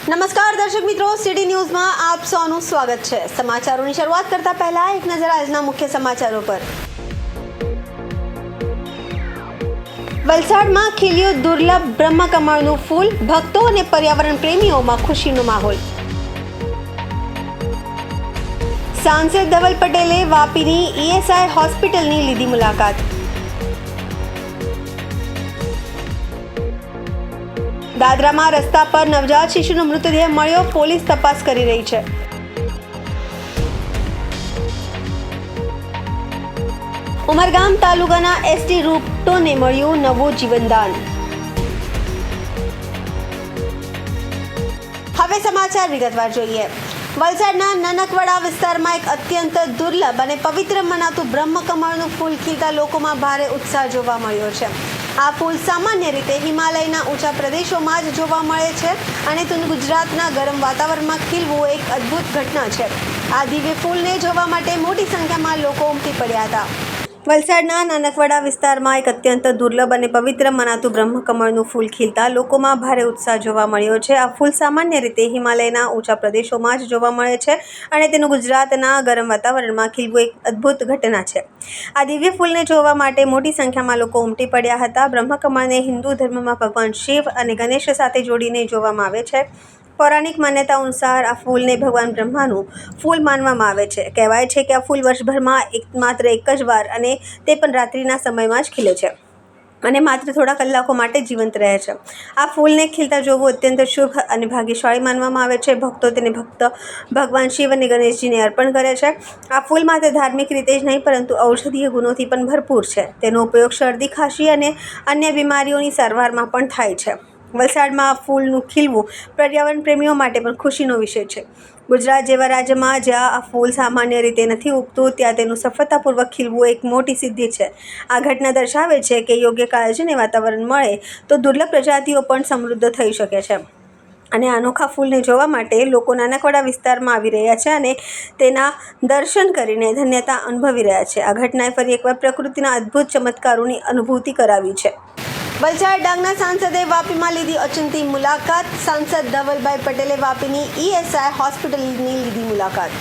નમસ્કાર દર્શક મિત્રો, સિટી ન્યૂઝમાં આપ સૌનું સ્વાગત છે। સમાચારોની શરૂઆત કરતા પહેલા એક નજર આજના મુખ્ય સમાચારો પર। વલસાડમાં ખીલ્યું દુર્લભ બ્રહ્મકમળનું ફૂલ, ભક્તો અને પર્યાવરણ પ્રેમીઓમાં ખુશીનો માહોલ। સાંસદ ધવલ પટેલે વાપીની ઈએસઆઈ હોસ્પિટલની લીધી મુલાકાત। દાદરામાં રસ્તા પર નવજાત શિશુનો મૃતદેહ મળ્યો, પોલીસ તપાસ કરી રહી છે। ઉમરગામ તાલુકાના એસટી રૂટોને મળ્યું નવું જીવનદાન। હવે સમાચાર વિગતવાર જોઈએ। વલસાડના નનકવાડા વિસ્તારમાં એક અત્યંત દુર્લભ અને પવિત્ર મનાતું બ્રહ્મકમળનું ફૂલ ખીલતા લોકોમાં ભારે ઉત્સાહ જોવા મળ્યો છે। આ ફૂલ સામાન્ય રીતે હિમાલયના ઊંચા પ્રદેશોમાં જ જોવા મળે છે અને ગુજરાતના ગરમ વાતાવરણમાં ખીલવું એક અદ્ભુત ઘટના છે। આ દિવ્ય ફૂલને જોવા માટે મોટી સંખ્યામાં લોકો ઉમટી પડ્યા હતા। વલસાડના નાનકવાડા વિસ્તારમાં એક અત્યંત દુર્લભ અને પવિત્ર મનાતું બ્રહ્મકમળનું ફૂલ ખીલતા લોકોમાં ભારે ઉત્સાહ જોવા મળ્યો છે। આ ફૂલ સામાન્ય રીતે હિમાલયના ઊંચા પ્રદેશોમાં જ જોવા મળે છે અને તેનું ગુજરાતના ગરમ વાતાવરણમાં ખીલવું એક અદ્ભુત ઘટના છે। આ દિવ્ય ફૂલને જોવા માટે મોટી સંખ્યામાં લોકો ઉમટી પડ્યા હતા। બ્રહ્મકમળને હિન્દુ ધર્મમાં ભગવાન શિવ અને ગણેશ સાથે જોડીને જોવામાં આવે છે। પૌરાણિક માન્યતા અનુસાર આ ફૂલને ભગવાન બ્રહ્માનું ફૂલ માનવામાં આવે છે। કહેવાય છે કે આ ફૂલ વર્ષભરમાં માત્ર એક જ વાર અને તે પણ રાત્રિના સમયમાં જ ખીલે છે અને માત્ર થોડા કલાકો માટે જીવંત રહે છે। આ ફૂલને ખીલતા જોવું અત્યંત શુભ અને ભાગ્યશાળી માનવામાં આવે છે। ભક્તો તેને ભગવાન શિવ અને ગણેશજીને અર્પણ કરે છે। આ ફૂલ માત્ર ધાર્મિક રીતે જ નહીં પરંતુ ઔષધીય ગુણોથી પણ ભરપૂર છે। તેનો ઉપયોગ શરદી, ખાંસી અને અન્ય બીમારીઓની સારવારમાં પણ થાય છે। વલસાડમાં આ ફૂલનું ખીલવું પર્યાવરણ પ્રેમીઓ માટે પણ ખુશીનો વિષય છે। ગુજરાત જેવા રાજ્યમાં જ્યાં આ ફૂલ સામાન્ય રીતે નથી ઉગતું, ત્યાં તેનું સફળતાપૂર્વક ખીલવું એક મોટી સિદ્ધિ છે। આ ઘટના દર્શાવે છે કે યોગ્ય કાળજી અને વાતાવરણ મળે તો દુર્લભ પ્રજાતિઓ પણ સમૃદ્ધ થઈ શકે છે અને આ અનોખા ફૂલને જોવા માટે લોકો નાનકવાડા વિસ્તારમાં આવી રહ્યા છે અને તેના દર્શન કરીને ધન્યતા અનુભવી રહ્યા છે। આ ઘટનાએ ફરી એકવાર પ્રકૃતિના અદ્ભુત ચમત્કારોની અનુભૂતિ કરાવી છે। વલસાડ ડાંગના સાંસદે વાપીમાં લીધી અચંતી મુલાકાત। સાંસદ ધવલભાઈ પટેલે વાપીની ઈએસઆઈ હોસ્પિટલની લીધી મુલાકાત।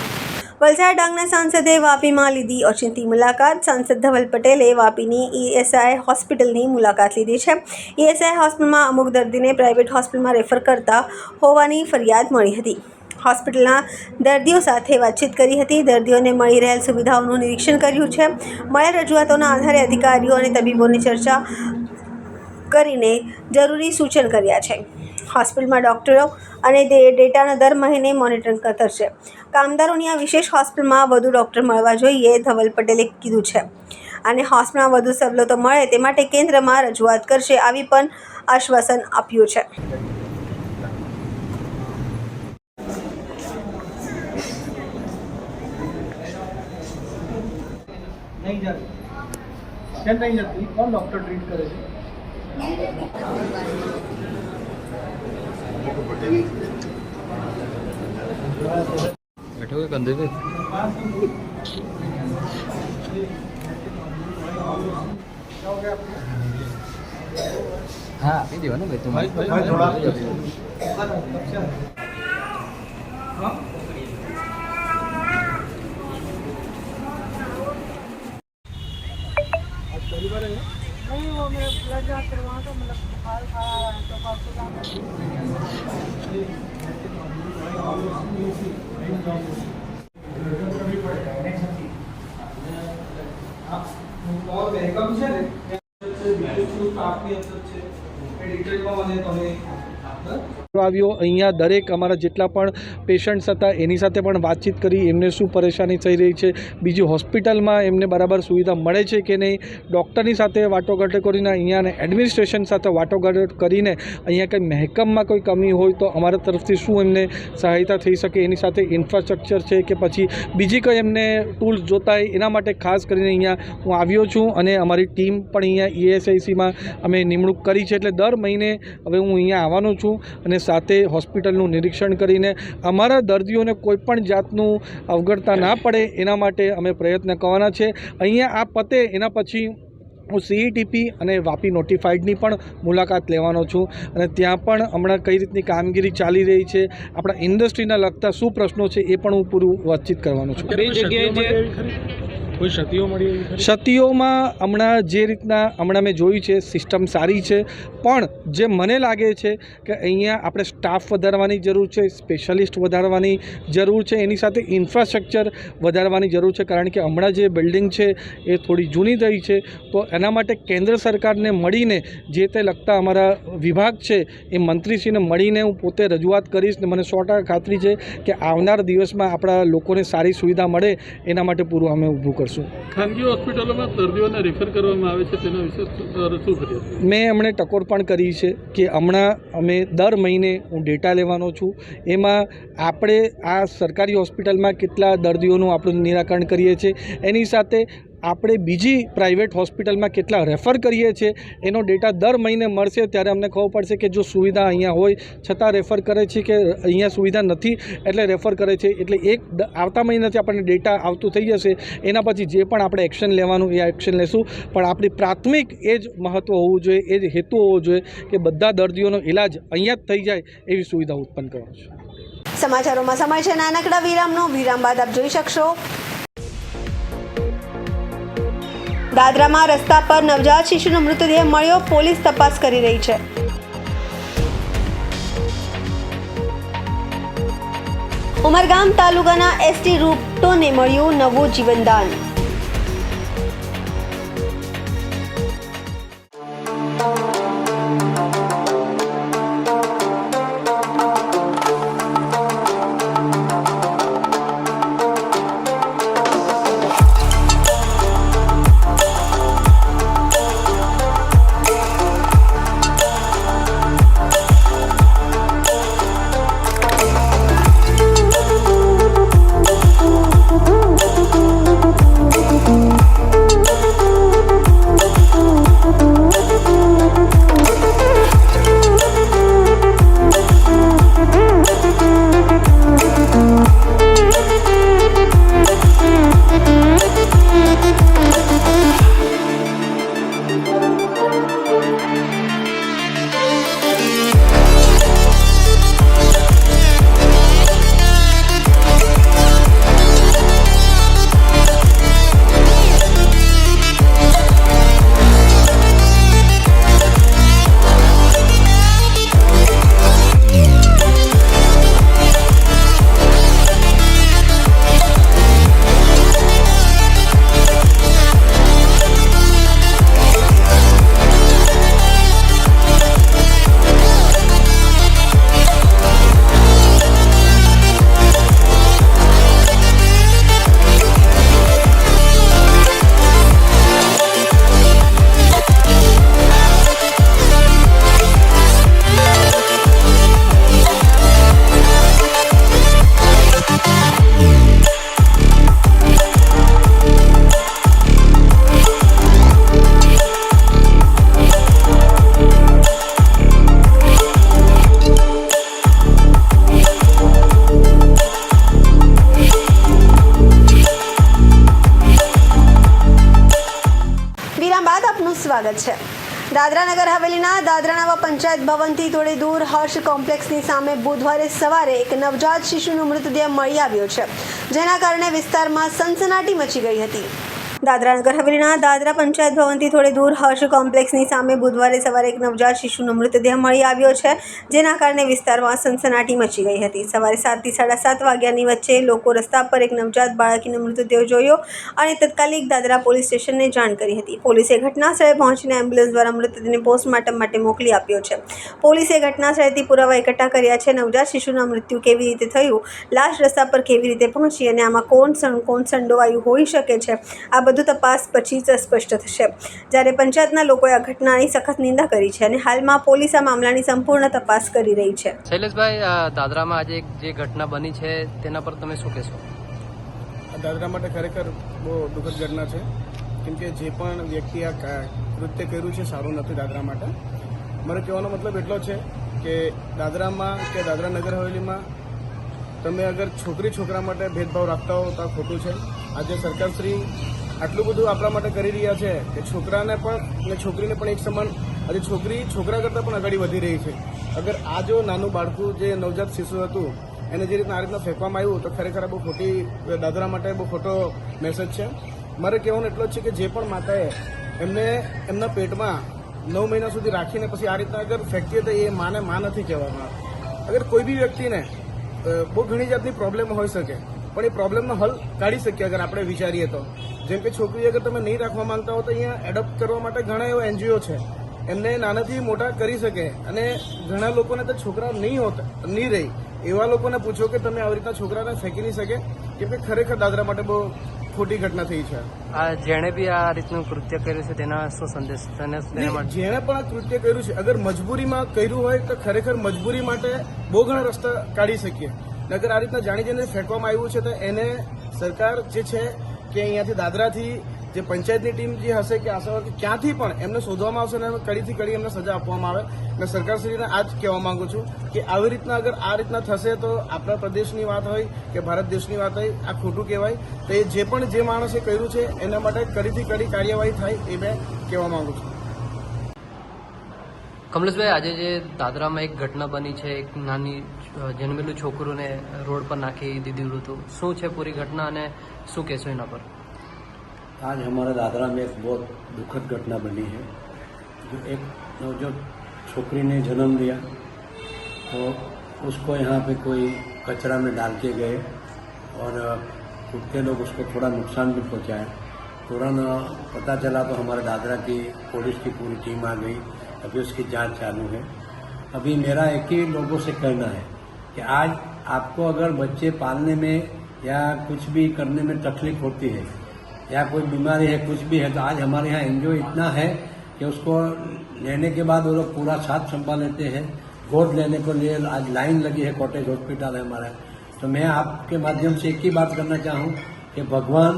વલસાડ ડાંગના સાંસદે વાપીમાં લીધી અચંતી મુલાકાત। સાંસદ ધવલ પટેલે વાપીની ઈએસઆઈ હોસ્પિટલની મુલાકાત લીધી છે। ઈએસઆઈ હોસ્પિટલમાં અમુક દર્દીને પ્રાઇવેટ હોસ્પિટલમાં રેફર કરતા હોવાની ફરિયાદ મળી હતી। હોસ્પિટલના દર્દીઓ સાથે વાતચીત કરી હતી। દર્દીઓને મળી રહેલ સુવિધાઓનું નિરીક્ષણ કર્યું છે। મળેલ રજૂઆતોના આધારે અધિકારીઓ અને તબીબોની ચર્ચા કરીને જરૂરી સૂચન કર્યા છે। હોસ્પિટલમાં ડૉક્ટરો અને ડેટાના દર મહિને મોનિટરિંગ કરશે। કામદારોની આ વિશેષ હોસ્પિટલમાં વધુ ડૉક્ટર મળવા જોઈએ, ધવલ પટેલે કીધું છે અને હોસ્પિટલમાં વધુ સવલતો મળે તે માટે કેન્દ્રમાં રજૂઆત કરશે, આવી પણ આશ્વાસન આપ્યું છે। नहीं जाती कौन डॉक्टर ट्रीट करे છે? बैठो के कंधे पे हाँ आपी दियो ना भाई तुम भाई थोड़ा हाँ नहीं, वो मेरे ब्लड जांच करवाना तो मतलब बुखार खा रहा है तो और वेलकम છે ને શું આપની અસર છે એ ડિટેલમાં મને તમે આવ્યો અહીંયા દરેક અમારા જેટલા પણ પેશન્ટ્સ હતા એની સાથે પણ વાતચીત કરી, એમને શું પરેશાની થઈ રહી છે, બીજી હોસ્પિટલમાં એમને બરાબર સુવિધા મળે છે કે નહીં, ડૉક્ટરની સાથે વાટાઘાટ કરીને અહીંયાને એડમિનિસ્ટ્રેશન સાથે વાટાઘાટ કરીને અહીંયા કંઈ મહેકમમાં કોઈ કમી હોય તો અમારા તરફથી શું એમને સહાયતા થઈ શકે, એની સાથે ઇન્ફ્રાસ્ટ્રક્ચર છે કે પછી બીજી કંઈ એમને ટૂલ્સ જોતા હોય એના માટે ખાસ કરીને અહીંયા હું આવ્યો છું અને અમારી ટીમ પણ અહીંયા ઈએસઆઈસીમાં અમે નિમણૂક કરી છે। એટલે દર મહિને હવે હું અહીંયા આવવાનો છું અને સાથે હોસ્પિટલનું નિરીક્ષણ કરીને અમારા દર્દીઓને કોઈપણ જાતનું અવગણતા ના પડે એના માટે અમે પ્રયત્ન કરવાના છે। અહીંયા આ પતે એના પછી હું CETP અને વાપી નોટિફાઈડની પણ મુલાકાત લેવાનો છું અને ત્યાં પણ હમણાં કઈ રીતની કામગીરી ચાલી રહી છે, આપણા ઇન્ડસ્ટ્રીના લગતા શું પ્રશ્નો છે એ પણ હું પૂરું વાતચીત કરવાનો છું. બે જગ્યાએ કોઈ ક્ષતિઓ મળી? ક્ષતિઓમાં હમણાં જે રીતના હમણાં મેં જોયું છે સિસ્ટમ સારી છે, પણ જે મને લાગે છે કે અહીંયા આપણે સ્ટાફ વધારવાની જરૂર છે, સ્પેશિયાલિસ્ટ વધારવાની જરૂર છે, એની સાથે ઇન્ફ્રાસ્ટ્રક્ચર વધારવાની જરૂર છે. કારણ કે હમણાં જે બિલ્ડિંગ છે એ થોડી જૂની થઈ છે, તો એના માટે કેન્દ્ર સરકારને મળીને જે તે લગતા અમારા વિભાગ છે એ મંત્રીશ્રીને મળીને હું પોતે રજૂઆત કરીશ ને મને 100% ખાતરી છે કે આવનાર દિવસમાં આપણા લોકોને સારી સુવિધા મળે એના માટે પૂરું અમે ઊભું કરશું. ખાનગી હોસ્પિટલોમાં દર્દીઓને રેફર કરવામાં આવે છે, તેના વિશે શું ફરિયાદ? મેં હમણાં ટકોર પણ કરી છે કે હમણાં અમે દર મહિને હું ડેટા લેવાનો છું. એમાં આપણે આ સરકારી હોસ્પિટલમાં કેટલા દર્દીઓનું આપણું નિરાકરણ કરીએ છીએ, એની સાથે આપણે બીજી પ્રાઇવેટ હોસ્પિટલમાં કેટલા રેફર કરીએ છીએ એનો ડેટા દર મહિને મળશે. ત્યારે અમને ખબર પડશે કે જો સુવિધા અહીંયા હોય છતાં રેફર કરે છે કે અહીંયા સુવિધા નથી એટલે રેફર કરે છે. એટલે આવતા મહિનાથી આપણને ડેટા આવતું થઈ જશે. એના પછી જે પણ આપણે એક્શન લેવાનું એ એક્શન લેશું. પણ આપણી પ્રાથમિક એ જ મહત્ત્વ હોવું જોઈએ, એ જ હેતુ હોવો જોઈએ કે બધા દર્દીઓનો ઇલાજ અહીંયા જ થઈ જાય એવી સુવિધા ઉત્પન્ન કરવાનો છે. સમાચારોમાં સમય છે નાનકડા વિરામનો. વિરામ બાદ આપ જોઈ શકશો દાદરામાં રસ્તા પર નવજાત શિશુનો મૃતદેહ મળ્યો, પોલીસ તપાસ કરી રહી છે. ઉમરગામ તાલુકાના ST રૂટોને મળ્યું નવું જીવનદાન. સ્વાગત છે. દાદરા નગર હવેલીના દાદરા નવા પંચાયત ભવનથી થોડી દૂર હર્ષ કોમ્પ્લેક્સની સામે બુધવારે સવારે એક નવજાત શિશુનો મૃતદેહ મળી આવ્યો છે, જેના કારણે વિસ્તારમાં સનસનાટી મચી ગઈ હતી. દાદરા નગર હવેલીના દાદરા પંચાયત ભવનથી થોડી દૂર હર્ષ કોમ્પ્લેક્સની સામે બુધવારે સવારે એક નવજાત શિશુનો મૃતદેહ મળી આવ્યો છે, જેના કારણે વિસ્તારમાં સનસનાટી મચી ગઈ હતી. સવારે 7 થી 7:30 વાગ્યાની વચ્ચે લોકો રસ્તા પર એક નવજાત બાળકીનો મૃતદેહ જોયો અને તાત્કાલિક દાદરા પોલીસ સ્ટેશનને જાણ કરી હતી. પોલીસે ઘટના સ્થળે પહોંચીને એમ્બ્યુલન્સ દ્વારા મૃતદેહને પોસ્ટમોર્ટમ માટે મોકલી આપ્યો છે. પોલીસે ઘટના સ્થળેથી પુરાવા એકઠા કર્યા છે. નવજાત શિશુના મૃત્યુ કેવી રીતે થયું, લાશ રસ્તા પર કેવી રીતે પહોંચી અને આમાં કોણ સંડોવાયું હોઈ શકે છે, આ બધું તપાસ પછી જ સ્પષ્ટ થશે. જ્યારે પંચાયતના લોકોએ આ ઘટનાની સખત નિંદા કરી છે અને હાલમાં પોલીસ આ મામલાની સંપૂર્ણ તપાસ કરી રહી છે. શૈલેષભાઈ, દાદરામાં આજે જે ઘટના બની છે તેના પર તમે શું કહેશો? દાદરા માટે ખરેખર બહુ દુઃખદ ઘટના છે, કેમકે જે પણ વ્યક્તિ આ કૃત્ય કર્યું છે સારું નથી દાદરા માટે. મારો કહેવાનો મતલબ એટલો છે કે દાદરામાં કે દાદરા નગર હવેલીમાં તમે અગર છોકરા માટે ભેદભાવ રાખતા હો તો આ ખોટું છે. આજે સરકારશ્રી આટલું બધું આપણા માટે કરી રહ્યા છે કે છોકરાને પણ અને છોકરીને પણ એક સમાન આજે છોકરી છોકરા કરતાં પણ આગળ વધી રહી છે. અગર આ જો નાનું બાળકું જે નવજાત શિશુ હતું એને જે રીતના આ રીતના ફેંકવામાં આવ્યું તો ખરેખર બહુ ખોટી દાદરા માટે બહુ ખોટો મેસેજ છે. મારે કહેવાનું એટલો જ છે કે જે પણ માતાએ એમને એમના પેટમાં 9 મહિના સુધી રાખીને પછી આ રીતના અગર ફેંકતી હતી એ માને માં નથી કહેવામાં આવે. અગર કોઈ બી વ્યક્તિને બહુ ઘણી જાતની પ્રોબ્લેમ હોઈ શકે પણ એ પ્રોબ્લેમનો હલ કાઢી શકીએ અગર આપણે વિચારીએ તો. જેમ કે છોકરી અગર તમે નહીં રાખવા માંગતા હો તો અહીંયા એડોપ્ટ કરવા માટે ઘણા એવા એનજીઓ છે, એમને નાનાથી મોટા કરી શકે. અને ઘણા લોકોને તો છોકરા નહીં રહી એવા લોકોને પૂછો કે તમે આવી રીતના છોકરાને ફેંકી નહીં શકે, કેમ કે ખરેખર દાદરા માટે બહુ ખોટી ઘટના થઈ છે. આ જેણે બી આ રીતનું કૃત્ય કર્યું છે તેના શું સંદેશ તેના માટે? જેણે પણ આ કૃત્ય કર્યું છે અગર મજબૂરીમાં કર્યું હોય તો ખરેખર મજબૂરી માટે બહુ ઘણા રસ્તા કાઢી શકીએ. અગર આ રીતના જાણી જઈને ફેંકવામાં આવ્યું છે તો એને સરકાર જે છે કે અહીંયાથી દાદરાથી જે પંચાયતની ટીમ જે હશે કે આશાવાદી ક્યાંથી પણ એમને શોધવામાં આવશે અને કડીથી કડી એમને સજા આપવામાં આવે. અને સરકારશ્રીને આ જ કહેવા માંગુ છું કે આવી રીતના અગર આ રીતના થશે તો આપણા પ્રદેશની વાત હોય કે ભારત દેશની વાત હોય આ ખોટું કહેવાય. તો એ જે પણ જે માણસે કર્યું છે એના માટે કડીથી કડી કાર્યવાહી થાય એ મેં કહેવા માંગુ છું. કમલેશભાઈ, આજે જે દાદરામાં એક ઘટના બની છે, એક નાની જન્મેલું છોકરુંને રોડ પર નાખી દીધું હતું, શું છે પૂરી ઘટના અને શું કહેશો એના પર? आज हमारे दादरा में एक बहुत दुखद घटना बनी है. जो एक नवजात छोकरी ने जन्म लिया तो उसको यहाँ पे कोई कचरा में डाल के गए और कुत्ते लोग उसको थोड़ा नुकसान भी पहुँचाए. तुरंत पता चला तो हमारे दादरा की पुलिस की पूरी टीम आ गई. अभी उसकी जांच चालू है. अभी मेरा एक ही लोगों से कहना है कि आज आपको अगर बच्चे पालने में या कुछ भी करने में तकलीफ होती है या कोई बीमारी है कुछ भी है तो आज हमारे यहाँ एनजीओ इतना है कि उसको लेने के बाद वो लोग पूरा साथ संभाल लेते हैं. गोद लेने को लिए आज लाइन लगी है, कॉटेज हॉस्पिटल है हमारा. तो मैं आपके माध्यम से एक ही बात करना चाहूँ कि भगवान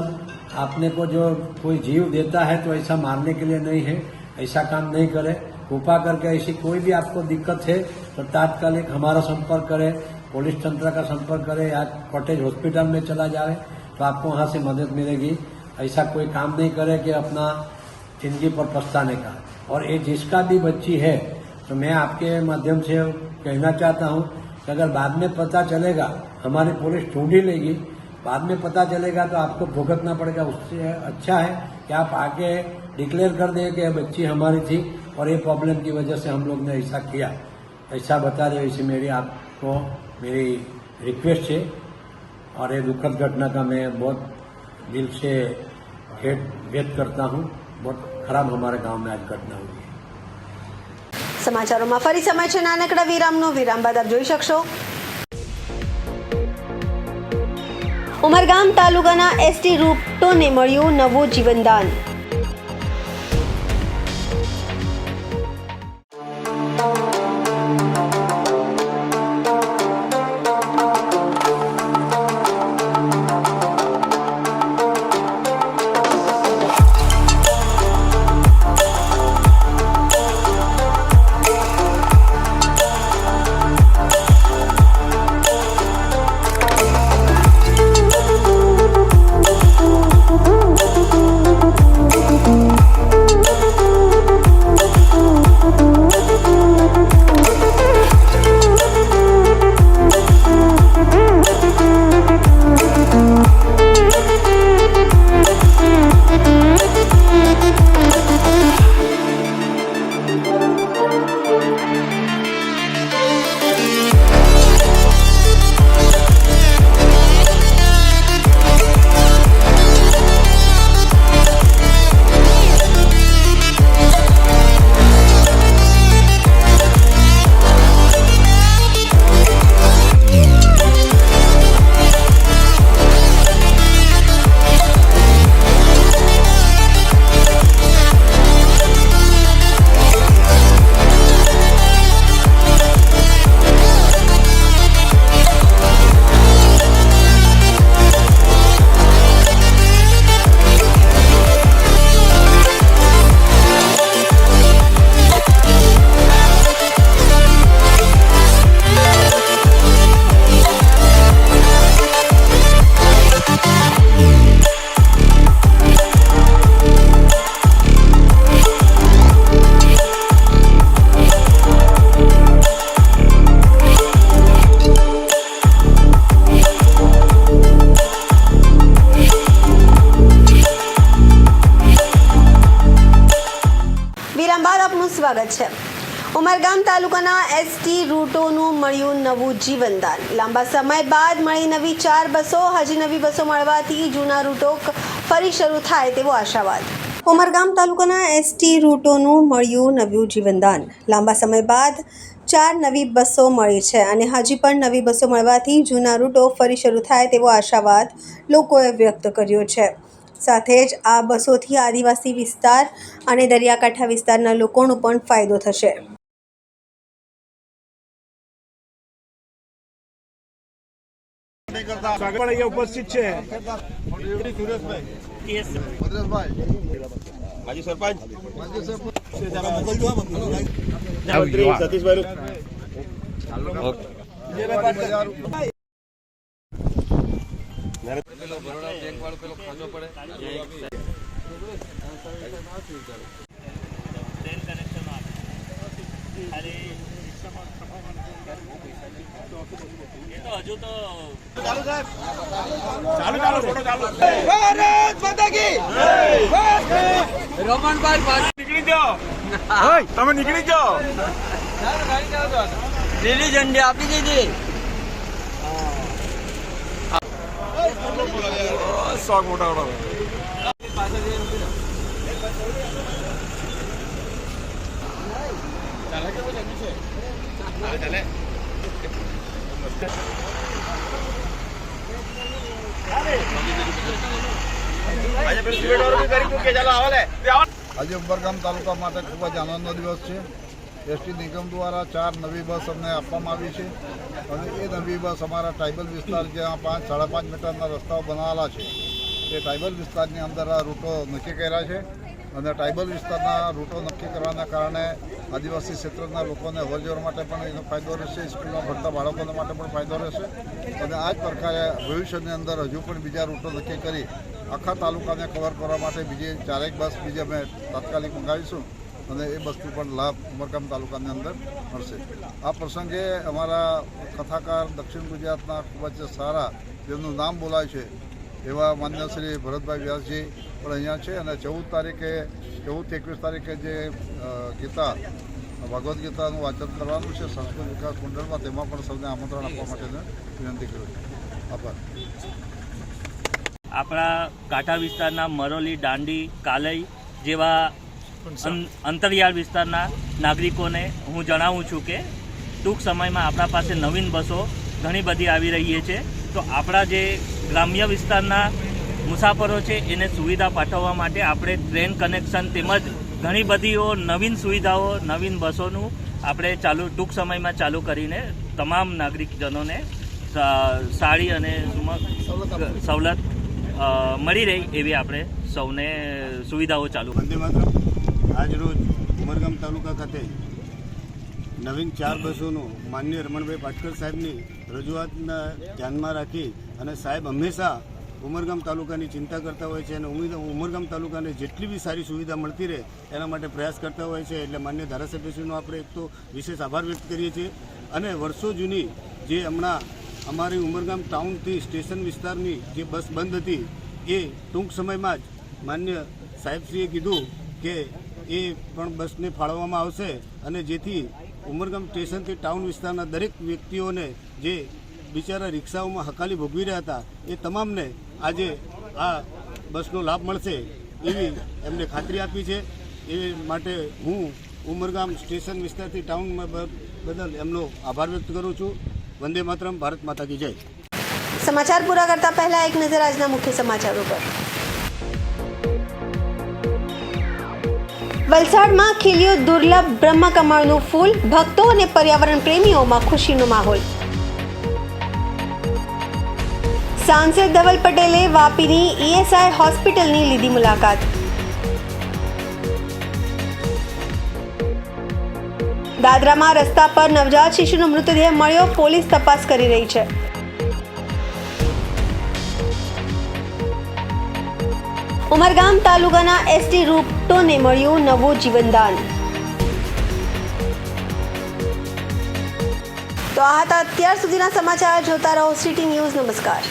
आपने को जो कोई जीव देता है तो ऐसा मारने के लिए नहीं है, ऐसा काम नहीं करे. कृपा करके ऐसी कोई भी आपको दिक्कत है तो तात्कालिक हमारा संपर्क करे, पुलिस तंत्र का संपर्क करे या कॉटेज हॉस्पिटल में चला जाए तो आपको वहाँ से मदद मिलेगी. ऐसा कोई काम नहीं करे कि अपना जिंदगी पर पछताने का. और ये जिसका भी बच्ची है तो मैं आपके माध्यम से कहना चाहता हूँ कि अगर बाद में पता चलेगा, हमारी पुलिस ढूंढ ही लेगी, बाद में पता चलेगा तो आपको भुगतना पड़ेगा. उससे अच्छा है कि आप आके डिक्लेयर कर दें कि बच्ची हमारी थी और ये प्रॉब्लम की वजह से हम लोग ने ऐसा किया, ऐसा बता दें. इसी मेरी आपको मेरी रिक्वेस्ट है. और ये दुखद घटना का मैं बहुत दिल से खेद व्यक्त करता हूँ. बहुत खराब हमारे गांव में आज घटना हुई है. સમાચારોમાં ફરી સમય છે નાનકડા વિરામનો. વિરામ બાદ આપ જોઈ શકશો ઉમરગામ તાલુકાના એસટી રૂટોને મળ્યું નવું જીવનદાન. સ્વાગત છે। ઉમરગામ તાલુકાના એસટી રૂટોનું મળ્યું નવું જીવનદાન। લાંબા સમય બાદ મળી નવી 4 બસો। હજી નવી બસો મળવાથી જૂના રૂટો ફરી શરૂ થાય તેવો આશાવાદ। ઉમરગામ તાલુકાના એસટી રૂટોનું મળ્યું નવું જીવનદાન। લાંબા સમય બાદ 4 નવી બસો મળી છે અને હજી પણ નવી બસો મળવાથી જૂના રૂટો ફરી શરૂ થાય તેવો આશાવાદ લોકોએ વ્યક્ત કર્યો છે। સાથે જ આ બસોથી આદિવાસી વિસ્તાર અને દરિયાકાંઠા વિસ્તારના લોકોનો પણ ફાયદો થશે। અહીંયા ઉપસ્થિત છે માજી સરપંચ સતીશભાઈ હજુ તો ચાલુ સાહેબ ચાલુ ફોટો ચાલુ। ભારત માતા કી રોમનભાઈ નીકળી જાઓ, તમે નીકળી જાઓ। લીલી ઝંડી આપી દીધી। શોખ મોટા ચાલે આજે ઉમરગામ તાલુકા માટે ખૂબ જ આનંદનો દિવસ છે। એસટી નિગમ દ્વારા 4 નવી બસ અમને આપવામાં આવી છે અને એ નવી બસ અમારા ટ્રાઇબલ વિસ્તાર જ્યાં 5-5.5 મીટરના રસ્તાઓ બનાવેલા છે તે ટ્રાઇબલ વિસ્તારની અંદર આ રૂટો નક્કી કર્યા છે અને ટ્રાઇબલ વિસ્તારના રૂટો નક્કી કરવાના કારણે આદિવાસી ક્ષેત્રના લોકોને અવરજવર માટે પણ એનો ફાયદો રહેશે, સ્કૂલમાં ભણતા બાળકોને માટે પણ ફાયદો રહેશે અને આ જ પ્રકારે ભવિષ્યની અંદર હજુ પણ બીજા રૂટો નક્કી કરી આખા તાલુકાને કવર કરવા માટે બીજી 4 બસ બીજી અમે તાત્કાલિક મંગાવીશું અને એ બસનો પણ લાભ ઉમરગામ તાલુકાની અંદર મળશે। આ પ્રસંગે અમારા કથાકાર દક્ષિણ ગુજરાતના ખૂબ જ સારા જેમનું નામ બોલાય છે એવા માન્ય શ્રી ભરતભાઈ વ્યાસજી પણ અહીંયા છે અને 14-21 તારીખે જે ગીતા ભગવદ્ ગીતાનું વાંચન કરવાનું છે સંસ્કૃત વિકાસ મંડળમાં, તેમાં પણ સૌને આમંત્રણ આપવા માટે વિનંતી કરું છું। આભાર। આપણા કાંઠા વિસ્તારના મરોલી, દાંડી, કાલઈ જેવા અંતરિયાળ વિસ્તારના નાગરિકોને હું જણાવું છું કે ટૂંક સમયમાં આપણા પાસે નવીન બસો ઘણી બધી આવી રહી છે। તો આપણા જે ગ્રામ્ય વિસ્તારના મુસાફરો છે એને સુવિધા પાઠવવા માટે આપણે ટ્રેન કનેક્શન તેમજ ઘણી બધીઓ નવીન સુવિધાઓ, નવીન બસોનું આપણે ટૂંક સમયમાં ચાલુ કરીને તમામ નાગરિકજનોને સારી અને સવલત મળી રહી એવી આપણે સૌને સુવિધાઓ ચાલુ। વંદે માતરમ। આજરોજ ઉમરગામ તાલુકા ખાતે નવીન 4 બસોનું માનનીય રમણભાઈ પાટકર સાહેબની રજૂઆતને ધ્યાનમાં રાખી અને સાહેબ હંમેશા ઉમરગામ તાલુકાની ચિંતા કરતા હોય છે અને ઉમરગામ તાલુકાને જેટલી બી સારી સુવિધા મળતી રહે એના માટે પ્રયાસ કરતા હોય છે। એટલે માન્ય ધારાસભ્યશ્રીનો આપણે એક તો વિશેષ આભાર વ્યક્ત કરીએ છીએ અને વર્ષો જૂની જે હમણાં અમારી ઉમરગામ ટાઉનથી સ્ટેશન વિસ્તારની જે બસ બંધ હતી એ ટૂંક સમયમાં જ માન્ય સાહેબશ્રીએ કીધું કે એ પણ બસને ફાળવવામાં આવશે અને જેથી ઉમરગામ સ્ટેશનથી ટાઉન વિસ્તારના દરેક વ્યક્તિઓને જે બિચારા રિક્ષાઓમાં હકાલી ભોગવી રહ્યા હતા એ તમામને આજે આ બસનો લાભ મળશે એવી એમને ખાતરી આપી છે। એ માટે હું ઉમરગામ સ્ટેશન વિસ્તારથી ટાઉનમાં બદલ એમનો આભાર વ્યક્ત કરું છું। વંદે માતરમ। ભારત માતા કી જય। સમાચાર પૂરા કરતા પહેલા એક નજર આજના મુખ્ય સમાચારો પર। વલસાડમાં ખીલ્યું દુર્લભ બ્રહ્મકમળનું ફૂલ। ભક્તો અને પર્યાવરણ પ્રેમીઓમાં ખુશીનો માહોલ। સાંસદ ધવલ પટેલે વાપીની ઈએસઆઈ હોસ્પિટલની લીધી મુલાકાત। દાદરામાં રસ્તા પર નવજાત શિશુનો મૃતદેહ મળ્યો। પોલીસ તપાસ કરી રહી છે। ઉમરગામ તાલુકાના એસટી રૂટોને મળ્યું નવું જીવનદાન। તો આ હતા અત્યાર સુધીના સમાચાર। જોતા રહો સિટી ન્યૂઝ। નમસ્કાર।